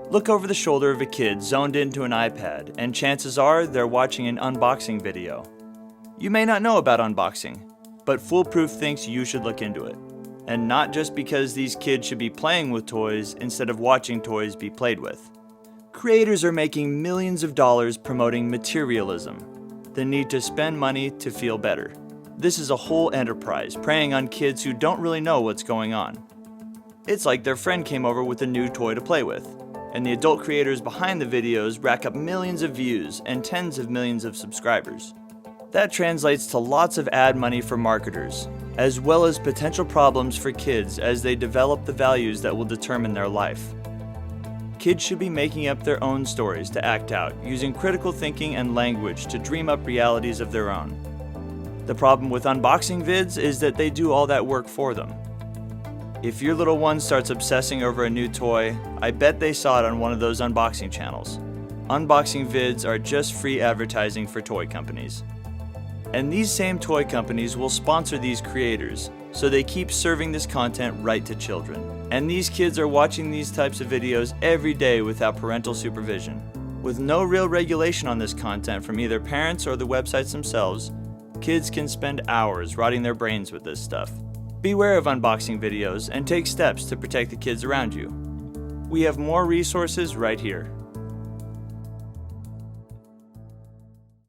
Look over the shoulder of a kid zoned into an iPad, and chances are they're watching an unboxing video. You may not know about unboxing, but Foolproof thinks you should look into it. And not just because these kids should be playing with toys instead of watching toys be played with. Creators are making millions of dollars promoting materialism, the need to spend money to feel better. This is a whole enterprise preying on kids who don't really know what's going on. It's like their friend came over with a new toy to play with, and the adult creators behind the videos rack up millions of views and tens of millions of subscribers. That translates to lots of ad money for marketers, as well as potential problems for kids as they develop the values that will determine their life. Kids should be making up their own stories to act out, using critical thinking and language to dream up realities of their own. The problem with unboxing vids is that they do all that work for them. If your little one starts obsessing over a new toy, I bet they saw it on one of those unboxing channels. Unboxing vids are just free advertising for toy companies. And these same toy companies will sponsor these creators, so they keep serving this content right to children. And these kids are watching these types of videos every day without parental supervision. With no real regulation on this content from either parents or the websites themselves, kids can spend hours rotting their brains with this stuff. Beware of unboxing videos and take steps to protect the kids around you. We have more resources right here.